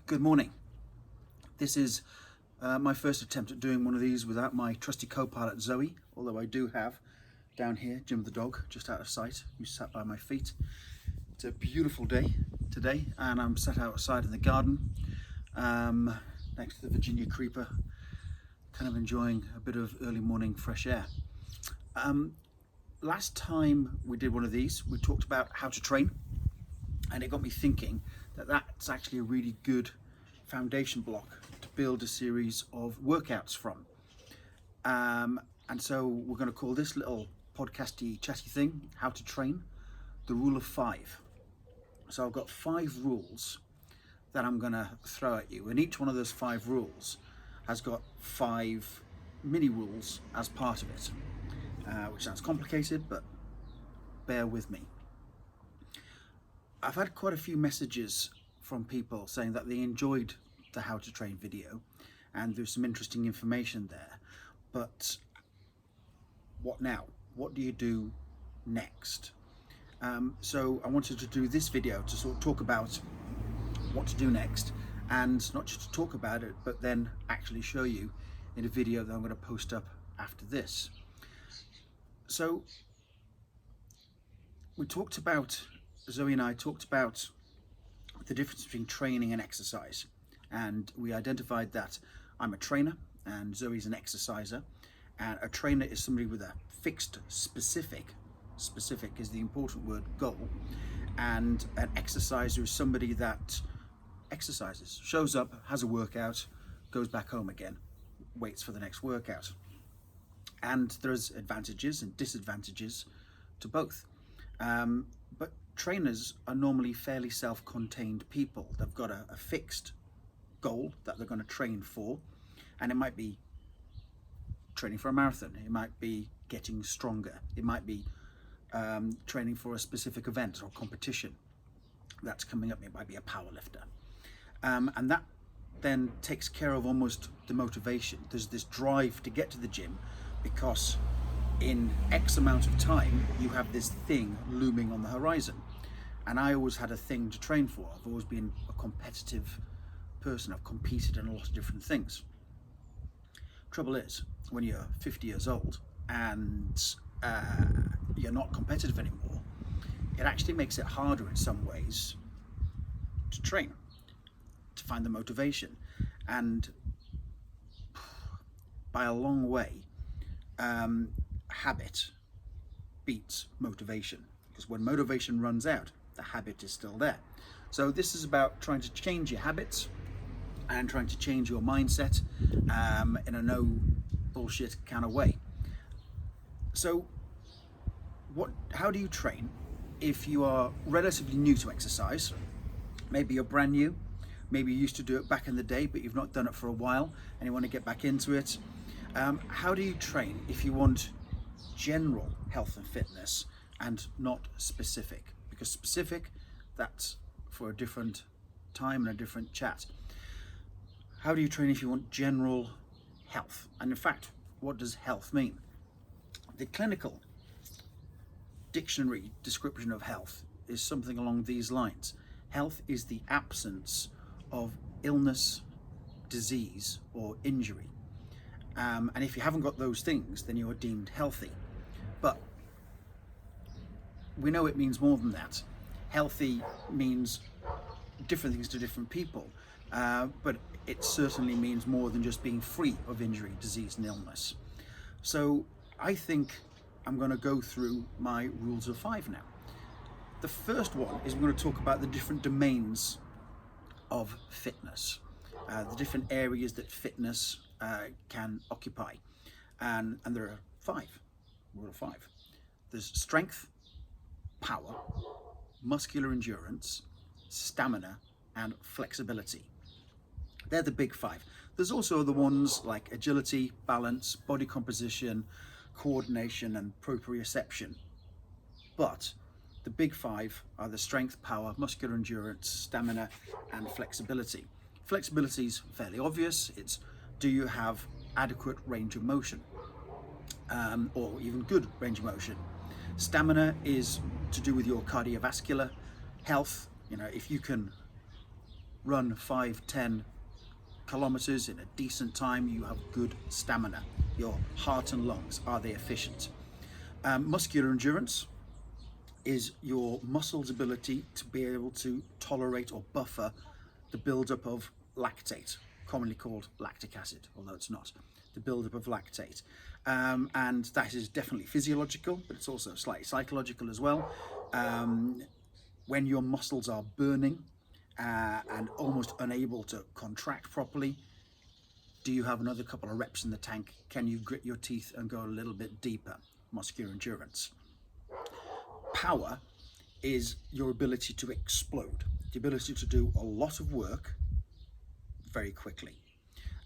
Good morning. This is my first attempt at doing one of these without my trusty co-pilot Zoe, although I do have down here Jim the dog, just out of sight, who's sat by my feet. It's a beautiful day today and I'm sat outside in the garden next to the Virginia creeper, kind of enjoying a bit of early morning fresh air. Last time we did one of these, we talked about how to train, and it got me thinking that that's actually a really good foundation block to build a series of workouts from. And so we're going to call this little podcasty chatty thing, How to Train, the Rule of 5. So I've got 5 rules that I'm going to throw at you, and each one of those 5 rules has got 5 mini rules as part of it, which sounds complicated, but bear with me. I've had quite a few messages from people saying that they enjoyed the How to Train video and there's some interesting information there, but what now? What do you do next? So I wanted to do this video to sort of talk about what to do next, and not just to talk about it, but then actually show you in a video that I'm going to post up after this. So Zoe and I talked about the difference between training and exercise, and we identified that I'm a trainer and Zoe's an exerciser, and a trainer is somebody with a fixed specific is the important word, goal, and an exerciser is somebody that exercises, shows up, has a workout, goes back home again, waits for the next workout. And there's advantages and disadvantages to both. But trainers are normally fairly self-contained people. They've got a fixed goal that they're going to train for, and it might be training for a marathon, it might be getting stronger, it might be training for a specific event or competition that's coming up, it might be a power lifter. And that then takes care of almost the motivation. There's this drive to get to the gym because in X amount of time you have this thing looming on the horizon. And I always had a thing to train for. I've always been a competitive person. I've competed in a lot of different things. Trouble is, when you're 50 years old and you're not competitive anymore, it actually makes it harder in some ways to train, to find the motivation. And by a long way, habit beats motivation, because when motivation runs out, the habit is still there. So this is about trying to change your habits and trying to change your mindset in a no bullshit kind of way. So how do you train if you are relatively new to exercise? Maybe you're brand new, maybe you used to do it back in the day but you've not done it for a while and you want to get back into it. How do you train if you want general health and fitness and not specific? Because specific, that's for a different time and a different chat. How do you train if you want general health? And in fact, what does health mean? The clinical dictionary description of health is something along these lines. Health is the absence of illness, disease, or injury. And if you haven't got those things, then you are deemed healthy. But we know it means more than that. Healthy means different things to different people, but it certainly means more than just being free of injury, disease, and illness. So I think I'm going to go through my rules of 5 now. The first one is we're going to talk about the different domains of fitness, the different areas that fitness can occupy, and there are 5. Rule of 5. There's strength, power, muscular endurance, stamina, and flexibility. They're the big 5. There's also other ones like agility, balance, body composition, coordination, and proprioception. But the big 5 are the strength, power, muscular endurance, stamina, and flexibility. Flexibility is fairly obvious. It's, do you have adequate range of motion, or even good range of motion? Stamina is to do with your cardiovascular health. You know, if you can run 5-10 kilometers in a decent time, you have good stamina. Your heart and lungs, are they efficient? Muscular endurance is your muscles' ability to be able to tolerate or buffer the buildup of lactate, commonly called lactic acid, although it's not, the buildup of lactate. And that is definitely physiological, but it's also slightly psychological as well. When your muscles are burning and almost unable to contract properly, do you have another couple of reps in the tank? Can you grit your teeth and go a little bit deeper? Muscular endurance. Power is your ability to explode, the ability to do a lot of work very quickly.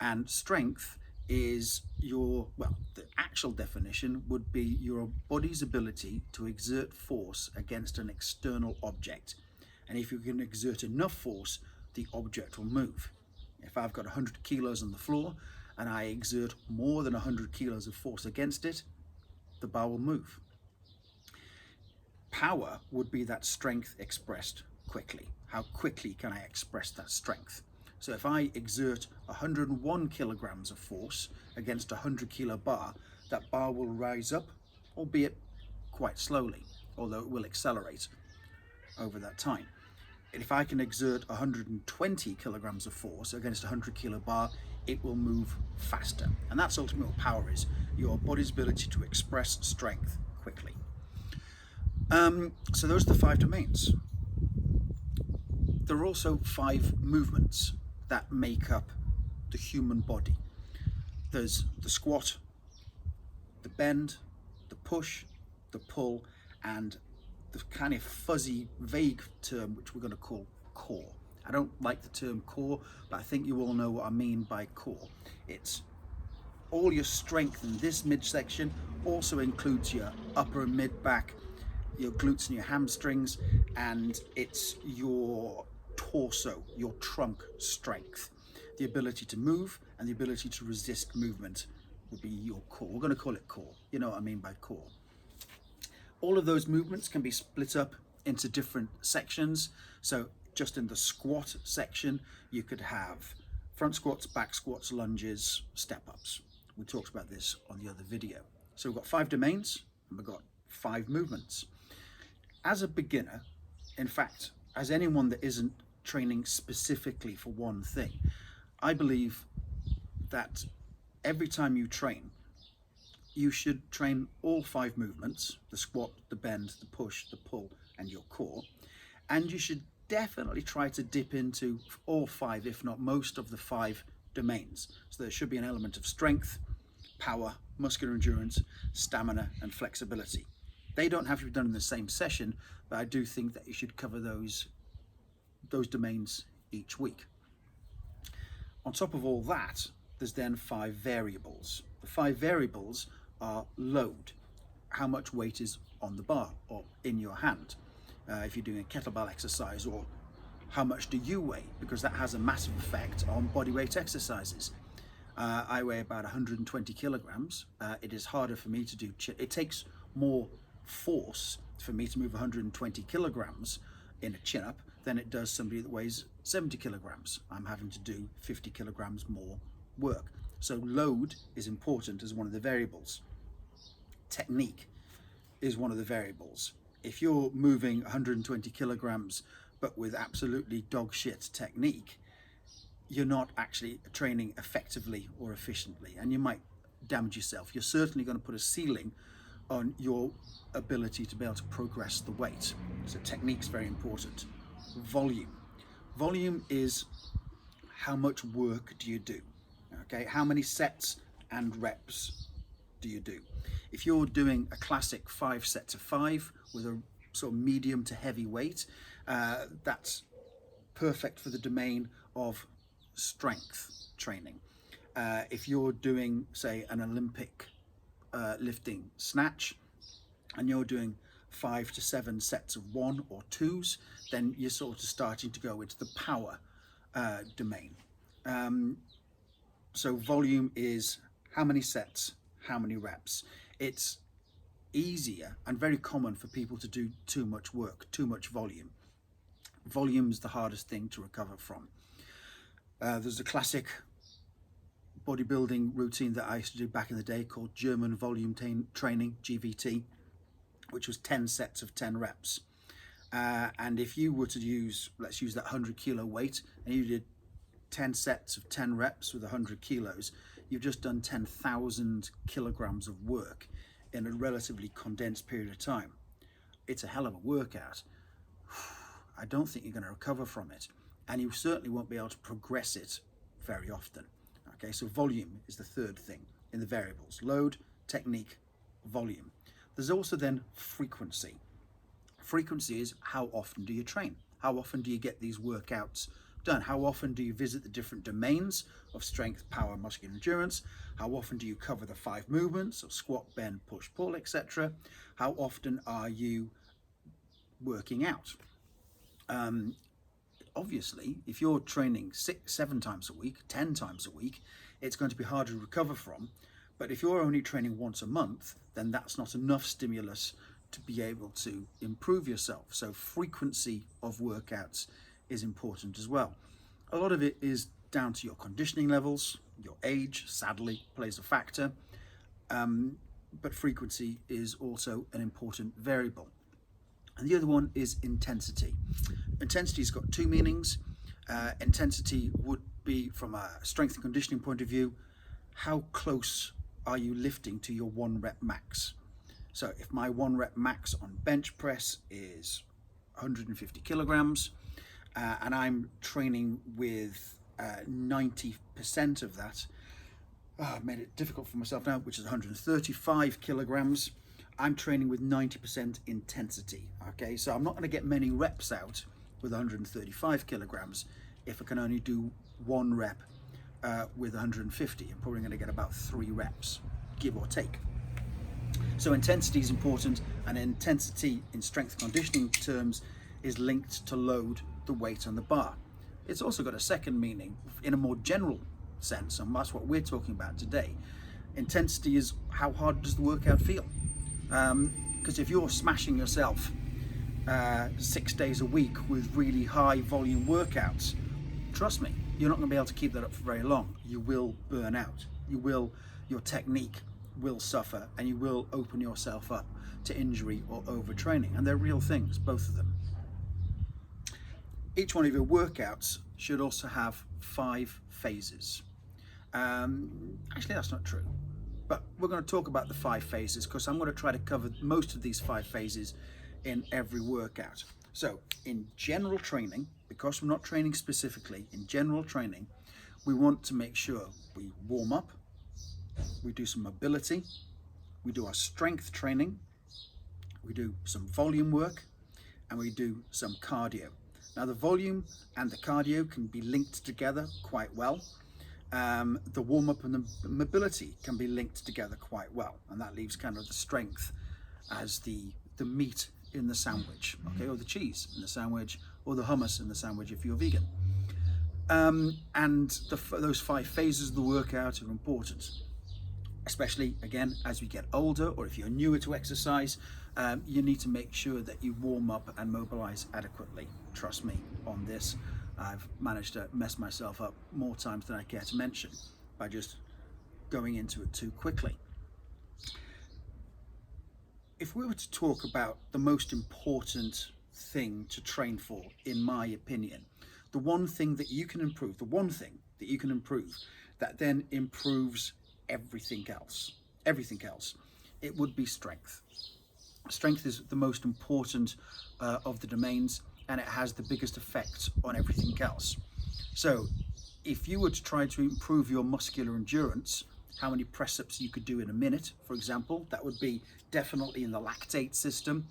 And strength is your, well, the actual definition would be your body's ability to exert force against an external object. And if you can exert enough force, the object will move. If I've got 100 kilos on the floor and I exert more than 100 kilos of force against it, the bar will move. Power would be that strength expressed quickly. How quickly can I express that strength? So if I exert 101 kilograms of force against a 100 kilo bar, that bar will rise up, albeit quite slowly, although it will accelerate over that time. And if I can exert 120 kilograms of force against a 100 kilo bar, it will move faster. And that's ultimately what power is, your body's ability to express strength quickly. So those are the 5 domains. There are also 5 movements that make up the human body. There's the squat, the bend, the push, the pull, and the kind of fuzzy, vague term which we're going to call core. I don't like the term core, but I think you all know what I mean by core. It's all your strength in this midsection, also includes your upper and mid back, your glutes and your hamstrings, and it's your torso, your trunk strength. The ability to move and the ability to resist movement would be your core. We're going to call it core. You know what I mean by core. All of those movements can be split up into different sections. So just in the squat section, you could have front squats, back squats, lunges, step-ups. We talked about this on the other video. So we've got 5 domains and we've got 5 movements. As a beginner, in fact, as anyone that isn't training specifically for one thing, I believe that every time you train, you should train all 5 movements, the squat, the bend, the push, the pull, and your core. And you should definitely try to dip into all 5, if not most of the 5 domains. So there should be an element of strength, power, muscular endurance, stamina, and flexibility. They don't have to be done in the same session, but I do think that you should cover those domains each week. On top of all that, there's then 5 variables. The 5 variables are load, how much weight is on the bar or in your hand, if you're doing a kettlebell exercise, or how much do you weigh, because that has a massive effect on body weight exercises. I weigh about 120 kilograms. It is harder for me to do, it takes more force for me to move 120 kilograms in a chin-up than it does somebody that weighs 70 kilograms. I'm having to do 50 kilograms more work. So load is important as one of the variables. Technique is one of the variables. If you're moving 120 kilograms but with absolutely dog shit technique, you're not actually training effectively or efficiently, and you might damage yourself. You're certainly going to put a ceiling on your ability to be able to progress the weight. So technique's very important. Volume. Volume is how much work do you do? Okay, how many sets and reps do you do? If you're doing a classic 5 sets of 5 with a sort of medium to heavy weight, that's perfect for the domain of strength training. If you're doing, say, an Olympic lifting snatch, and you're doing 5 to 7 sets of 1 or 2s, then you're sort of starting to go into the power domain. So volume is how many sets, how many reps. It's easier and very common for people to do too much work, too much volume. Volume's the hardest thing to recover from. There's a classic bodybuilding routine that I used to do back in the day called German volume training, GVT, which was 10 sets of 10 reps. And if you were to use, let's use that 100 kilo weight, and you did 10 sets of 10 reps with 100 kilos, you've just done 10,000 kilograms of work in a relatively condensed period of time. It's a hell of a workout. I don't think you're going to recover from it, and you certainly won't be able to progress it very often. Okay, so volume is the third thing in the variables: load, technique, volume. There's also then frequency. Frequency is how often do you train? How often do you get these workouts done? How often do you visit the different domains of strength, power, muscular endurance? How often do you cover the 5 movements of squat, bend, push, pull, etc.? How often are you working out? Obviously, if you're training 6-7 times a week, 10 times a week, it's going to be harder to recover from. But if you're only training once a month, then that's not enough stimulus to be able to improve yourself. So frequency of workouts is important as well. A lot of it is down to your conditioning levels, your age, sadly, plays a factor. But frequency is also an important variable. And the other one is intensity. Intensity's got 2 meanings. Intensity would be, from a strength and conditioning point of view, how close are you lifting to your 1 rep max? So if my 1 rep max on bench press is 150 kilograms, and I'm training with 90% of that, I've made it difficult for myself now, which is 135 kilograms, I'm training with 90% intensity. Okay, so I'm not going to get many reps out with 135 kilograms if I can only do 1 rep with 150. I'm probably going to get about 3 reps, give or take. So intensity is important, and intensity in strength conditioning terms is linked to load, the weight on the bar. It's also got a second meaning in a more general sense, and that's what we're talking about today. Intensity is how hard does the workout feel? Because if you're smashing yourself 6 days a week with really high volume workouts, trust me, you're not going to be able to keep that up for very long. You will burn out. Your technique will suffer, and you will open yourself up to injury or overtraining. And they're real things, both of them. Each one of your workouts should also have 5 phases. Actually, that's not true. But we're going to talk about the 5 phases because I'm going to try to cover most of these 5 phases in every workout. So in general training, because we're not training specifically, in general training, we want to make sure we warm up, we do some mobility, we do our strength training, we do some volume work, and we do some cardio. Now the volume and the cardio can be linked together quite well. The warm-up and the mobility can be linked together quite well, and that leaves kind of the strength as the meat in the sandwich, okay, or the cheese in the sandwich, or the hummus in the sandwich if you're vegan. And those 5 phases of the workout are important, especially again as we get older, or if you're newer to exercise, you need to make sure that you warm up and mobilize adequately. Trust me on this. I've managed to mess myself up more times than I care to mention by just going into it too quickly. If we were to talk about the most important thing to train for, in my opinion, the one thing that you can improve, that then improves everything else, it would be strength. Strength is the most important of the domains, and it has the biggest effect on everything else. So if you were to try to improve your muscular endurance, how many press-ups you could do in a minute, for example, that would be definitely in the lactate system,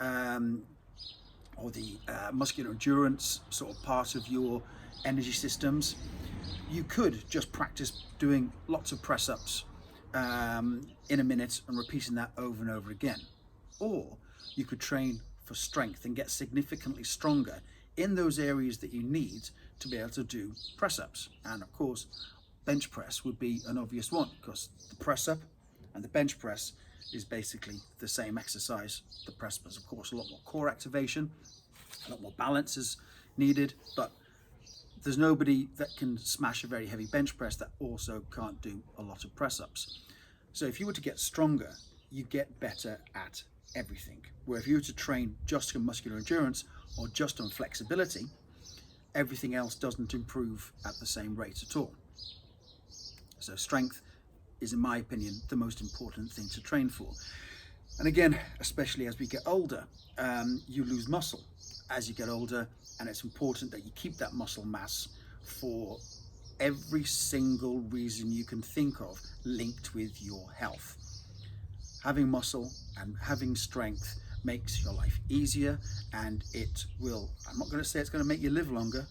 or the muscular endurance sort of part of your energy systems. You could just practice doing lots of press-ups in a minute and repeating that over and over again. Or you could train for strength and get significantly stronger in those areas that you need to be able to do press-ups. And of course, bench press would be an obvious one, because the press-up and the bench press is basically the same exercise. The press was, of course, a lot more core activation, a lot more balance, as needed, but there's nobody that can smash a very heavy bench press that also can't do a lot of press-ups. So if you were to get stronger, you get better at everything. Where if you were to train just on muscular endurance or just on flexibility, everything else doesn't improve at the same rate at all. So strength is, in my opinion, the most important thing to train for. And again, especially as we get older, you lose muscle as you get older, and it's important that you keep that muscle mass for every single reason you can think of linked with your health. Having muscle and having strength makes your life easier, and it will, I'm not going to say it's going to make you live longer,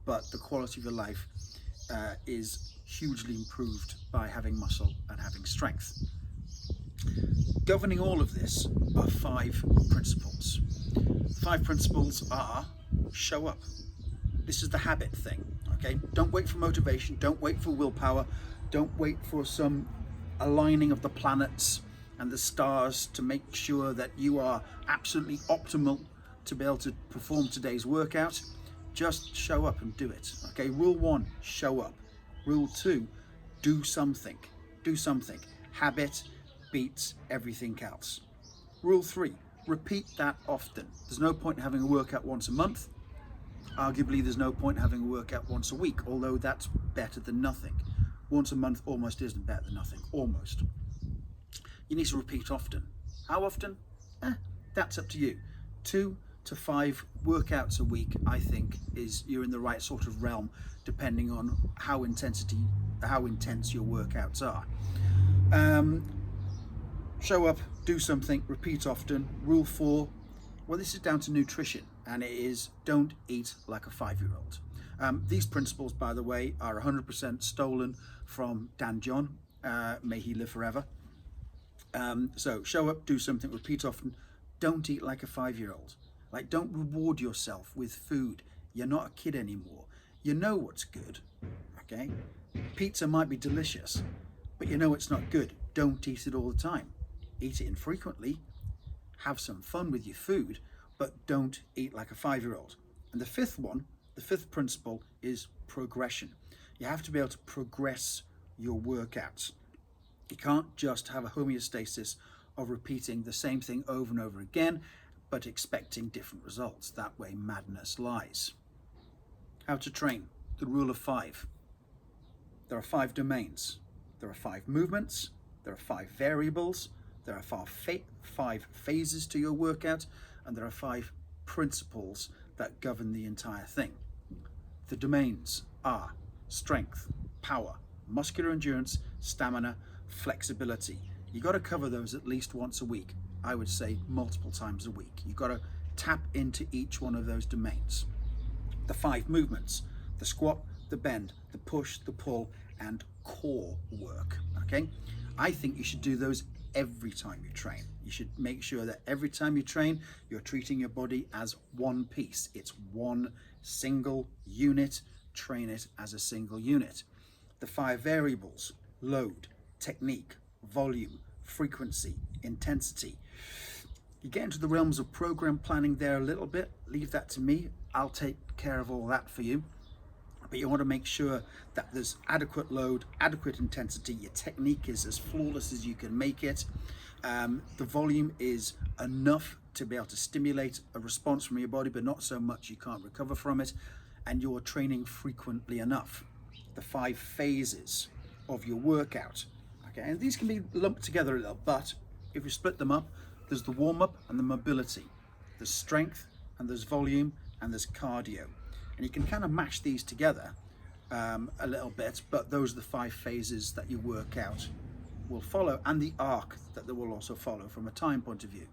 but the quality of your life is hugely improved by having muscle and having strength. Governing all of this are 5 principles. 5 principles are: show up. This is the habit thing, okay? Don't wait for motivation, don't wait for willpower, don't wait for some aligning of the planets and the stars to make sure that you are absolutely optimal to be able to perform today's workout. Just show up and do it, okay? Rule 1, show up. Rule 2, do something. Do something. Habit beats everything else. Rule 3, repeat that often. There's no point in having a workout once a month. Arguably, there's no point in having a workout once a week, although that's better than nothing. Once a month almost isn't better than nothing, almost. You need to repeat often. How often? That's up to you. 2 to 5 workouts a week, I think, is you're in the right sort of realm, depending on how intense your workouts are. Show up, do something, repeat often. Rule 4, well, this is down to nutrition, and it is: don't eat like a 5-year-old. These principles, by the way, are 100% stolen from Dan John. May he live forever. So show up, do something, repeat often. Don't eat like a 5-year-old. Like, don't reward yourself with food. You're not a kid anymore. You know what's good, okay? Pizza might be delicious, but you know it's not good. Don't eat it all the time. Eat it infrequently. Have some fun with your food, but don't eat like a 5-year-old. And the 5th one, the 5th principle, is progression. You have to be able to progress your workouts. You can't just have a homeostasis of repeating the same thing over and over again, but expecting different results. That way madness lies. How to train. The rule of 5. There are 5 domains. There are 5 movements. There are 5 variables. There are 5 phases to your workout, and there are 5 principles that govern the entire thing. The domains are strength, power, muscular endurance, stamina, flexibility. You got to cover those at least once a week. I would say multiple times a week. You got to tap into each one of those domains. The 5 movements: the squat, the bend, the push, the pull, and core work. Okay, I think you should do those every time you train. You should make sure that every time you train, you're treating your body as one piece. It's one single unit. Train it as a single unit. The 5 variables: load, technique, volume, frequency, intensity. You get into the realms of program planning there a little bit. Leave that to me. I'll take care of all that for you. But you want to make sure that there's adequate load, adequate intensity. Your technique is as flawless as you can make it. The volume is enough to be able to stimulate a response from your body, but not so much you can't recover from it. And you're training frequently enough. The 5 phases of your workout. Okay, and these can be lumped together a little, but if you split them up, there's the warm-up and the mobility. There's strength, and there's volume, and there's cardio. And you can kind of mash these together a little bit, but those are the 5 phases that your workout will follow, and the arc that they will also follow from a time point of view.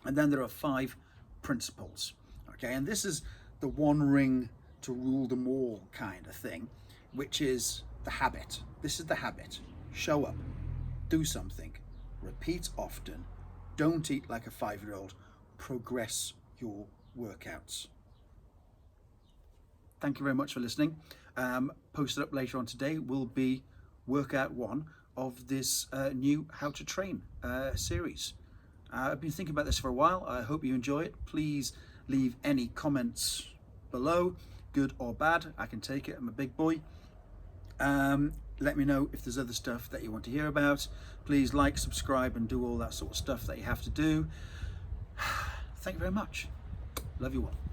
And then there are 5 principles. Okay, and this is the one ring to rule them all kind of thing, which is the habit. This is the habit. Show up, do something, repeat often, don't eat like a 5-year-old, progress your workouts. Thank you very much for listening. Posted up later on today will be workout 1 of this new How to Train series. I've been thinking about this for a while. I hope you enjoy it. Please leave any comments below, good or bad. I can take it. I'm a big boy. Let me know if there's other stuff that you want to hear about. Please like, subscribe, and do all that sort of stuff that you have to do. Thank you very much. Love you all.